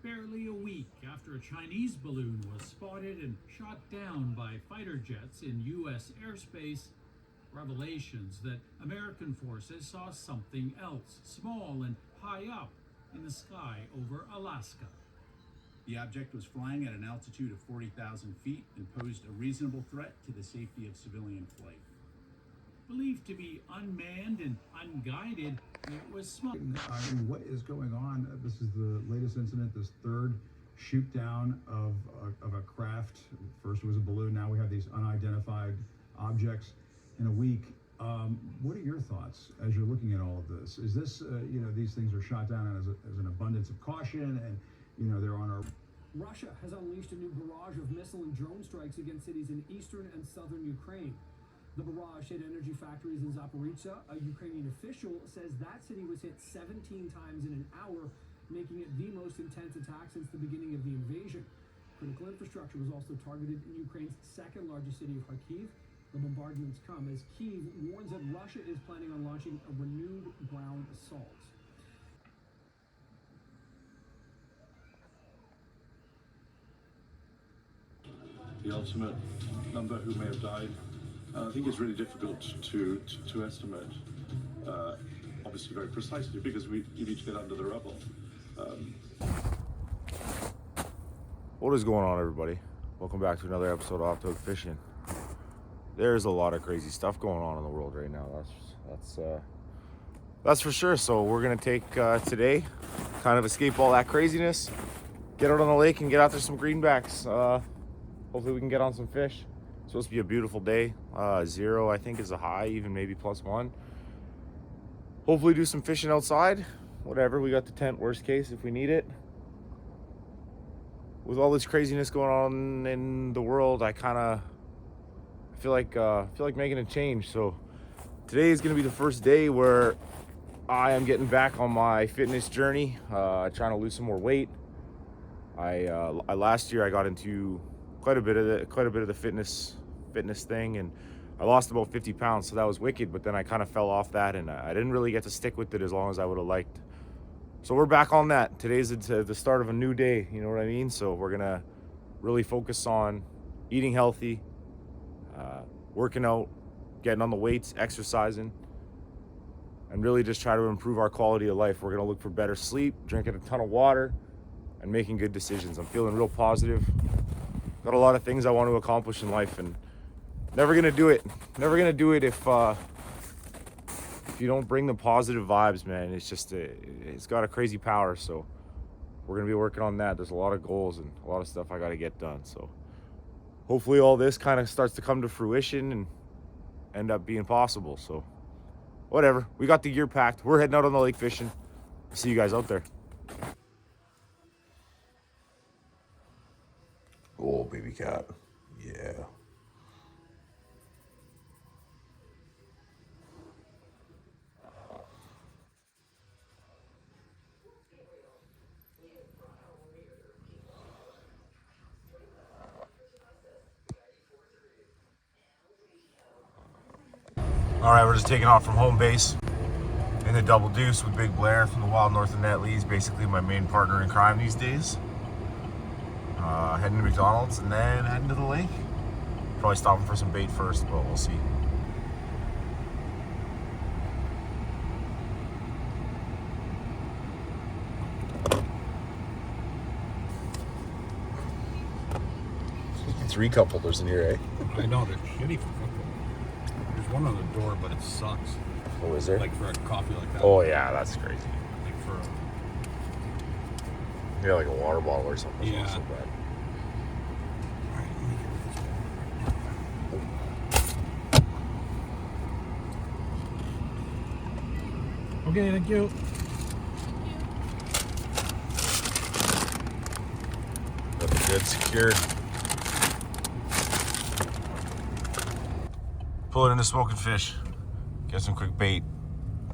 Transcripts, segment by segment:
barely a week after a Chinese balloon was spotted and shot down by fighter jets in U.S. airspace, revelations that American forces saw something else, small and high up in the sky over Alaska. The object was flying at an altitude of 40,000 feet and posed a reasonable threat to the safety of civilian flight. Believed to be unmanned and unguided, it was small. What is going on? This is the latest incident, this third shoot down of a craft. First it was a balloon, now we have these unidentified objects in a week. What are your thoughts as you're looking at all of this? Is this, these things are shot down as an abundance of caution, and, they're on our... Russia has unleashed a new barrage of missile and drone strikes against cities in eastern and southern Ukraine. The barrage hit energy factories in Zaporizhzhia. A Ukrainian official says that city was hit 17 times in an hour, making it the most intense attack since the beginning of the invasion. Critical infrastructure was also targeted in Ukraine's second largest city of Kharkiv. The bombardments come as Kyiv warns that Russia is planning on launching a renewed ground assault. The ultimate number who may have died, I think it's really difficult to estimate, obviously very precisely, because you need to get under the rubble. What is going on, everybody? Welcome back to another episode of Off Toke Fishing. There's a lot of crazy stuff going on in the world right now. That's for sure. So we're gonna take today, kind of escape all that craziness, get out on the lake and get after some greenbacks. Hopefully we can get on some fish. It's supposed to be a beautiful day. 0, I think, is the high, even maybe +1. Hopefully do some fishing outside. Whatever, we got the tent, worst case, if we need it. With all this craziness going on in the world, I feel like making a change. So today is gonna be the first day where I am getting back on my fitness journey, trying to lose some more weight. Last year I got into quite a bit of the fitness thing, and I lost about 50 pounds, so that was wicked. But then I kind of fell off that, and I didn't really get to stick with it as long as I would have liked. So we're back on that. Today's the start of a new day, you know what I mean? So we're gonna really focus on eating healthy, working out, getting on the weights, exercising, and really just try to improve our quality of life. We're gonna look for better sleep, drinking a ton of water, and making good decisions. I'm feeling real positive. Got a lot of things I want to accomplish in life, and never gonna do it if you don't bring the positive vibes, man. It's got a crazy power. So we're gonna be working on that. There's a lot of goals and a lot of stuff I got to get done. So hopefully all this kind of starts to come to fruition and end up being possible. So whatever, we got the gear packed. We're heading out on the lake fishing. See you guys out there. Oh, baby cat. Yeah. All right, we're just taking off from home base in the Double Deuce with Big Blair from the Wild North of Netley. He's basically my main partner in crime these days. Heading to McDonald's and then heading to the lake. Probably stopping for some bait first, but we'll see. Three cup holders in here, eh? I know, they're shitty for cup holders. There's one on the door, but it sucks. Oh, is there? Like for a coffee like that. Oh yeah, that's crazy. Like for Yeah, like a water bottle or something. Yeah. It's not so bad. Alright, let me get this one. Okay, thank you. Got the good secured. Pull it into smoking fish. Get some quick bait.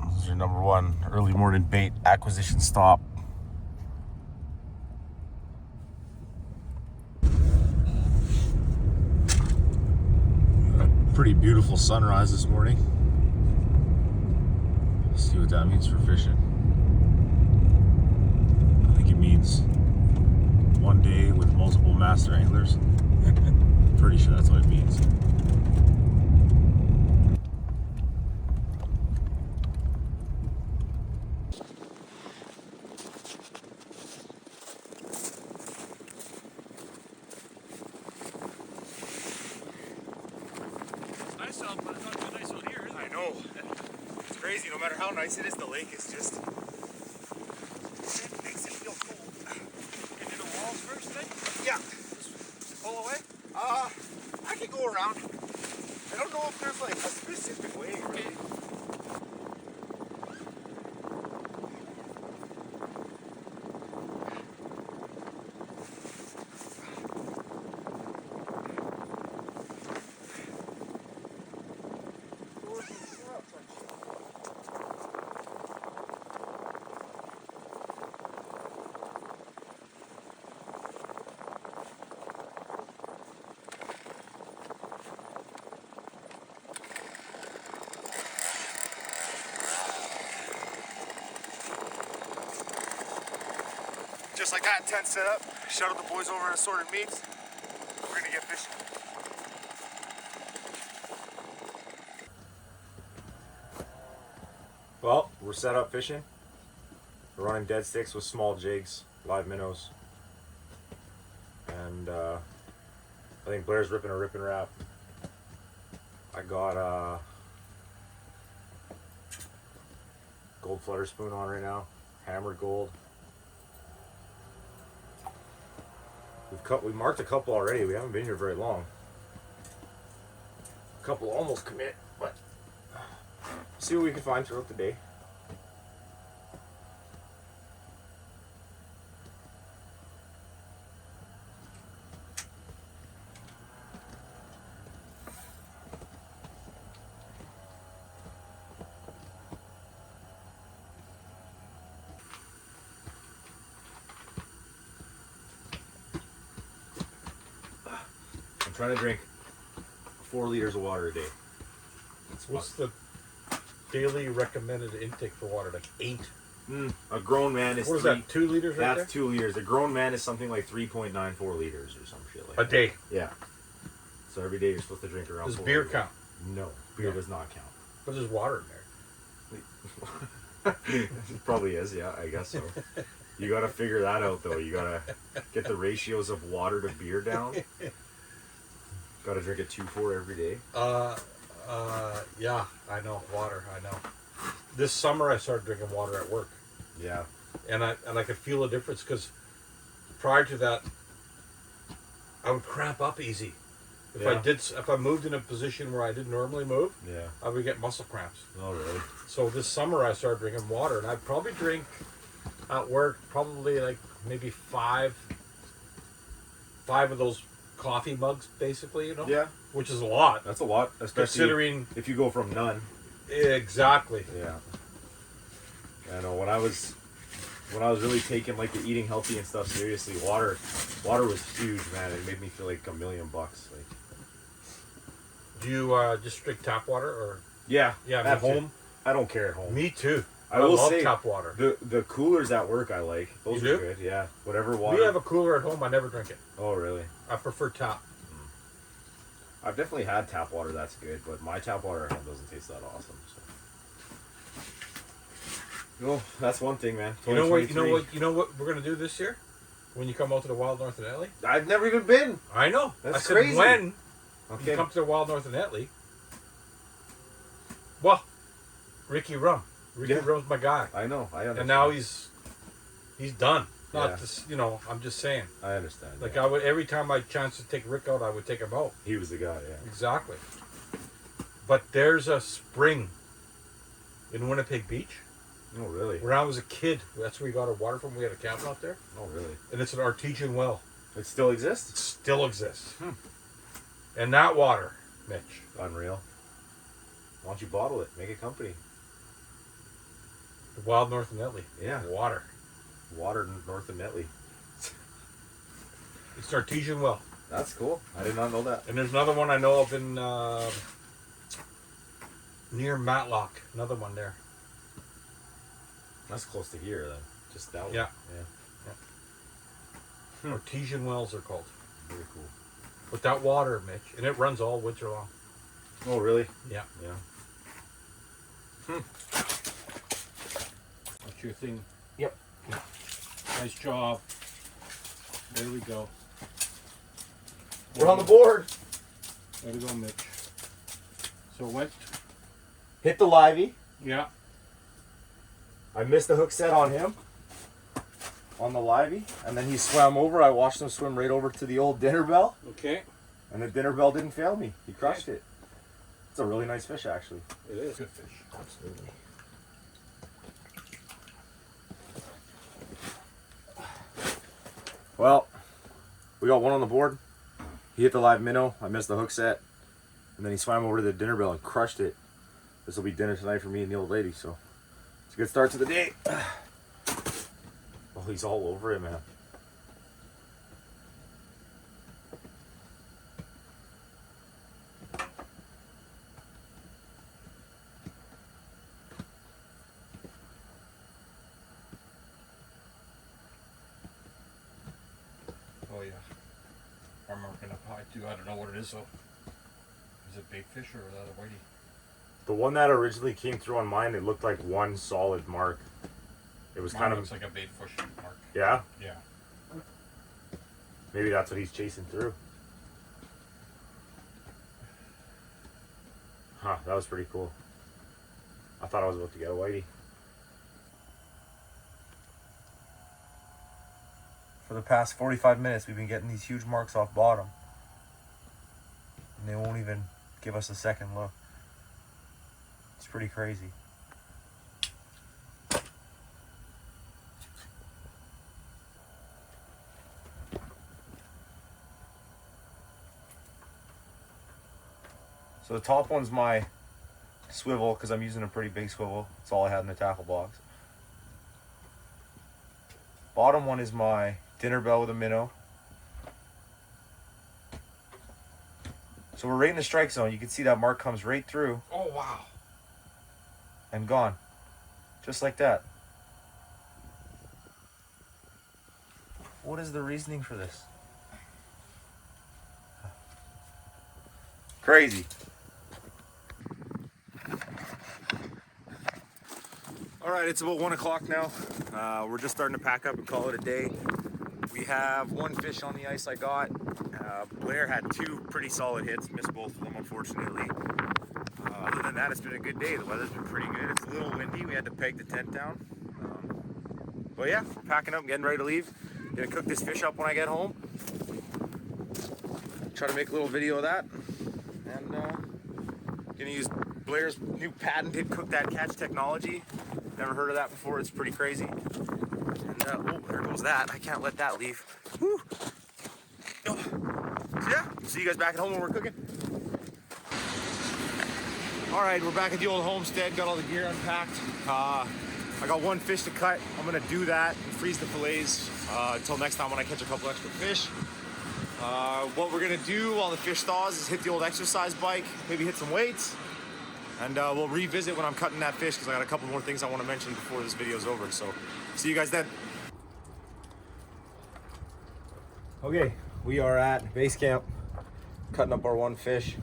This is your number one early morning bait acquisition stop. Pretty beautiful sunrise this morning. Let's see what that means for fishing. I think it means master anglers. Pretty sure that's what it means. Nice out, but it's not too nice out here, is it? I know. It's crazy. No matter how nice it is, the lake is just. It makes it feel cold. Can you do the walls first then? Yeah. Just pull away? I can go around. I don't know if there's like a specific way. Okay. Just like that, tent set up. Shuttled the boys over and assorted meats. We're gonna get fishing. Well, we're set up fishing. We're running dead sticks with small jigs, live minnows. And I think Blair's ripping a rip and wrap. I got gold flutter spoon on right now, hammered gold. We marked a couple already. We haven't been here very long. A couple almost commit, but see what we can find throughout the day. I'm trying to drink 4 liters of water a day. What's the daily recommended intake for water? Like 8? A grown man is What is 3. that? 2 liters right That's 2 liters. A grown man is something like 3.94 liters or some shit like there? A that. day. Yeah. So every day you're supposed to drink around. Does 4 beer liters. count? No, beer No. does not count. But there's water in there. It probably is, yeah, I guess so. You gotta figure that out though. You gotta get the ratios of water to beer down. Gotta drink a 2-4 every day. Yeah, I know. Water, I know. This summer I started drinking water at work. Yeah. And I could feel a difference because prior to that, I would cramp up easy. If I moved in a position where I didn't normally move, Yeah. I would get muscle cramps. Oh really? So this summer I started drinking water, and I probably drink at work probably like maybe five of those coffee mugs, basically, you know. Yeah. Which is a lot, That's a lot, especially considering if you go from none. exactly. Yeah. I know when I was really taking like the eating healthy and stuff seriously, water was huge, man. It made me feel like $1 million. Like Do you just drink tap water or? yeah, Yeah, at me too. home. I don't care at home. Me too. I will love say tap water. the coolers at work I like. Those You are do? good. Yeah. Whatever water. We have a cooler at home. I never drink it. Oh really? I prefer tap. I've definitely had tap water that's good, but my tap water at home doesn't taste that awesome. So. Well, that's one thing, man. You know what? 2023. You know what we're gonna do this year? When you come out to the Wild North in Netley? I've never even been. I know. That's I said crazy. when Okay. you come to the Wild North in Netley. Well, Ricky Rum. Ricky Yeah. Rum's my guy, I know. I understand. and now he's done. Not Yeah. this, you know. I'm just saying. I understand. Like yeah. I would every time I had a chance to take Rick out, I would take him out. He was the guy. Yeah. Exactly. But there's a spring in Winnipeg Beach. Oh really? When I was a kid, that's where we got our water from. We had a cabin out there, Oh really? and it's an artesian well. It still It exists? still exists. And that water, Mitch, Unreal. Why don't you bottle it? Make a company. the Wild North in Netley. Yeah. Water. Water north of Netley. It's an artesian well. That's cool. I did not know that. And there's another one I know of in near Matlock. Another one there. That's close to here then. Just that one. Yeah. Yeah. Artesian wells are called. Very cool. With that water, Mitch, and it runs all winter long. Oh, really? Yeah. Yeah. That's your thing. Yep. Nice job. There we go. We're on the board. Way to go, Mitch. So what? Hit the livey. Yeah. I missed the hook set on him. On the livey. And then he swam over. I watched him swim right over to the old dinner bell. Okay. And the dinner bell didn't fail me. He crushed it. It's a really nice fish, actually. It is good fish. Absolutely. Well, we got one on the board. He hit the live minnow. I missed the hook set. And then he swam over to the dinner bell and crushed it. This will be dinner tonight for me and the old lady, so it's a good start to the day. Oh, he's all over it, man. Oh yeah. I'm marking up high too. I don't know what it is though. Is it big fish or is that a whitey? The one that originally came through on mine, it looked like one solid mark. It was Mine kind of, looks like a bait fish mark. yeah, Yeah. maybe that's what he's chasing through. Huh, that was pretty cool. I thought I was about to get a whitey. For the past 45 minutes, we've been getting these huge marks off bottom. And they won't even give us a second look. It's pretty crazy. So the top one's my swivel, because I'm using a pretty big swivel. That's all I had in the tackle box. Bottom one is my dinner bell with a minnow. So we're right in the strike zone. You can see that mark comes right through Oh wow. and gone. Just like that. What is the reasoning for this? Crazy. All right, it's about 1 o'clock now. We're just starting to pack up and call it a day. We have one fish on the ice I got. Blair had two pretty solid hits, missed both of them unfortunately. Other than that, it's been a good day. The weather's been pretty good. It's a little windy. We had to peg the tent down. But yeah, we're packing up and getting ready to leave. Gonna cook this fish up when I get home. Try to make a little video of that. And gonna use Blair's new patented cook that catch technology. Never heard of that before. It's pretty crazy. And oh, there goes that. I can't let that leave. Woo. Oh. So yeah, see you guys back at home when we're cooking. All right, we're back at the old homestead. Got all the gear unpacked. I got one fish to cut. I'm gonna do that and freeze the fillets until next time when I catch a couple extra fish. What we're gonna do while the fish thaws is hit the old exercise bike, maybe hit some weights, and we'll revisit when I'm cutting that fish because I got a couple more things I want to mention before this video's over. So see you guys then. Okay, we are at base camp, cutting up our one fish.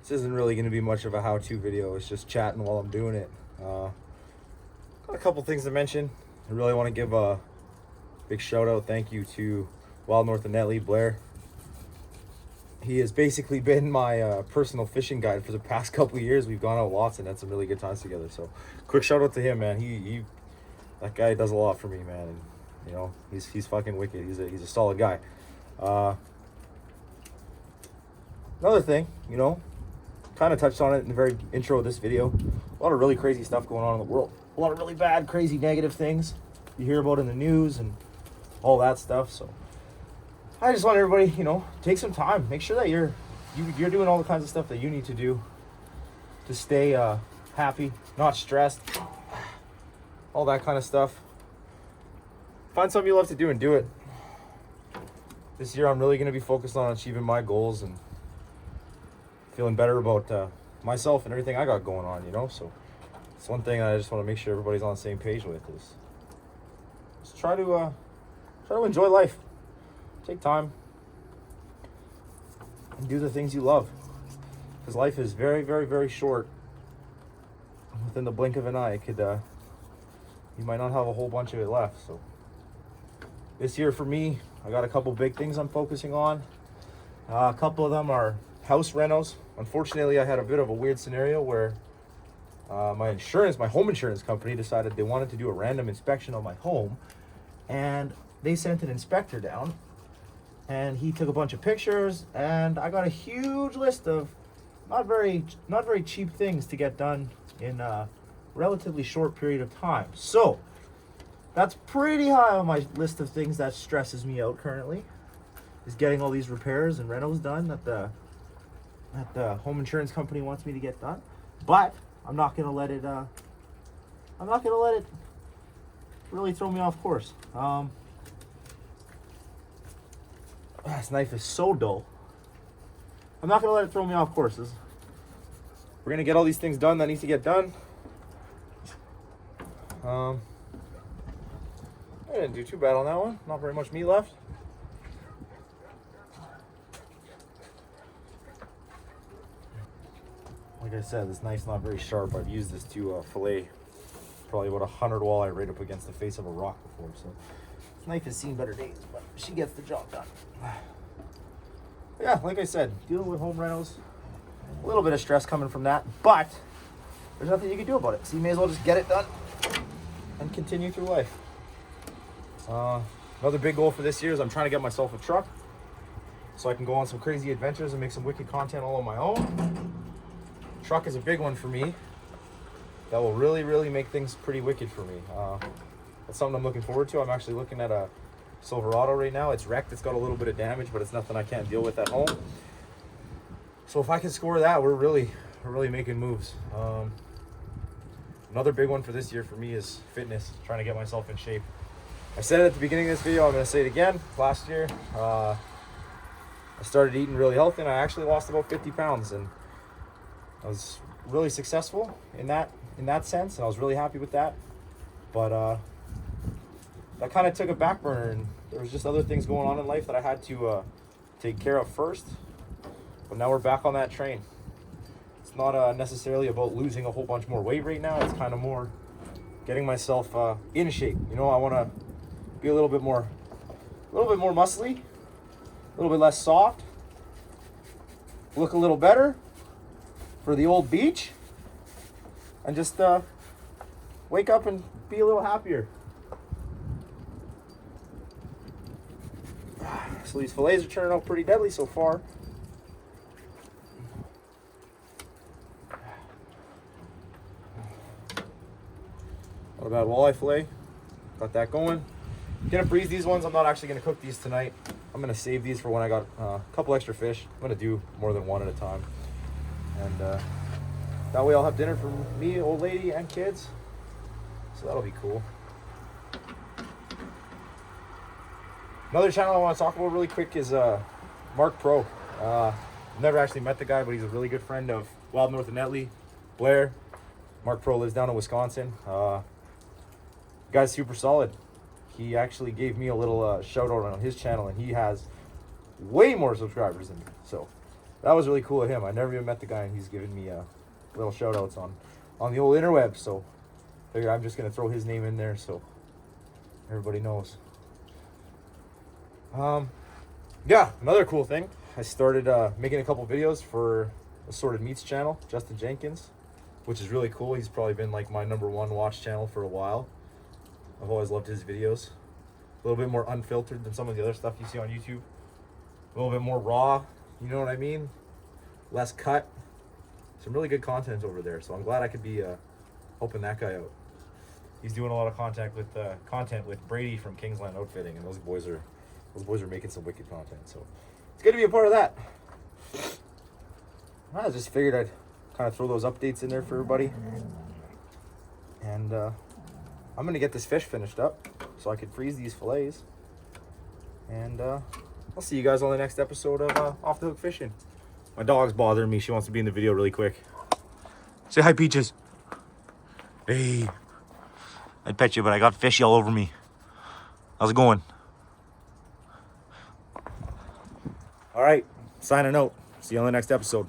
This isn't really going to be much of a how-to video. It's just chatting while I'm doing it. Got a couple things to mention. I really want to give a big shout out, thank you to Wild North of Netley, Blair. He has basically been my personal fishing guide for the past couple of years. We've gone out lots and had some really good times together. So quick shout out to him, man. He that guy does a lot for me, man. And you know, he's fucking wicked. He's a solid guy. Another thing, you know, kind of touched on it in the very intro of this video. A lot of really crazy stuff going on in the world. A lot of really bad, crazy, negative things you hear about in the news and all that stuff. So I just want everybody, you know, take some time. Make sure that you're doing all the kinds of stuff that you need to do to stay happy, not stressed, all that kind of stuff. Find something you love to do and do it. This year I'm really going to be focused on achieving my goals and feeling better about myself and everything I got going on, you know. So it's one thing I just want to make sure everybody's on the same page with is just try to enjoy life. Take time, and do the things you love. Because life is very, very, very short. Within the blink of an eye, it could, you might not have a whole bunch of it left. So this year for me, I got a couple big things I'm focusing on. A couple of them are house renos. Unfortunately, I had a bit of a weird scenario where my home insurance company decided they wanted to do a random inspection on my home, and they sent an inspector down, and he took a bunch of pictures, and I got a huge list of not very cheap things to get done in a relatively short period of time. So that's pretty high on my list of things that stresses me out currently, is getting all these repairs and renos done that the home insurance company wants me to get done. But I'm not gonna let it really throw me off course. This knife is so dull. I'm not gonna let it throw me off course. We're gonna get all these things done that needs to get done. I didn't do too bad on that one. Not very much meat left. Like I said, this knife's not very sharp. I've used this to fillet probably about 100 walleye right up against the face of a rock before. So this knife has seen better days, but she gets the job done. Yeah, like I said, dealing with home renos, a little bit of stress coming from that, but there's nothing you can do about it. So you may as well just get it done and continue through life. Another big goal for this year is I'm trying to get myself a truck so I can go on some crazy adventures and make some wicked content all on my own. Truck is a big one for me. That will really, really make things pretty wicked for me. That's something I'm looking forward to. I'm actually looking at a Silverado right now. It's wrecked. It's got a little bit of damage, but it's nothing I can't deal with at home. So if I can score that, we're really making moves. Another big one for this year for me is fitness, trying to get myself in shape. I said it at the beginning of this video, I'm going to say it again. Last year, I started eating really healthy, and I actually lost about 50 pounds, and I was really successful in that sense, and I was really happy with that. But that kind of took a back burner, and there was just other things going on in life that I had to take care of first. But now we're back on that train. It's not necessarily about losing a whole bunch more weight right now. It's kind of more getting myself in shape. You know, I want to be a little bit more muscly, a little bit less soft, look a little better for the old beach, and just wake up and be a little happier. So these fillets are turning out pretty deadly so far. Not a bad walleye fillet. Got that going. Gonna freeze these ones. I'm not actually gonna cook these tonight. I'm gonna save these for when I got a couple extra fish. I'm gonna do more than one at a time, and that way I'll have dinner for me, old lady, and kids. So that'll be cool. Another channel I want to talk about really quick is Mark Pro. I've never actually met the guy, but he's a really good friend of Wild North of Netley, Blair. Mark Pro lives down in Wisconsin. The guy's super solid. He actually gave me a little shout out on his channel, and he has way more subscribers than me. So that was really cool of him. I never even met the guy, and he's given me little shout outs on the old interweb. So I figured I'm just going to throw his name in there so everybody knows. Yeah, another cool thing. I started making a couple videos for Assorted Meats channel, Justin Jenkins, which is really cool. He's probably been like my #1 watch channel for a while. I've always loved his videos. A little bit more unfiltered than some of the other stuff you see on YouTube. A little bit more raw, you know what I mean? Less cut. Some really good content over there. So I'm glad I could be helping that guy out. He's doing a lot of content with Brady from Kingsland Outfitting, and those boys are making some wicked content. So it's good to be a part of that. I just figured I'd kind of throw those updates in there for everybody. And I'm going to get this fish finished up so I can freeze these fillets. And I'll see you guys on the next episode of Off the Hook Fishing. My dog's bothering me. She wants to be in the video really quick. Say hi, Peaches. Hey. I'd pet you, but I got fishy all over me. How's it going? All right, signing out. See you on the next episode.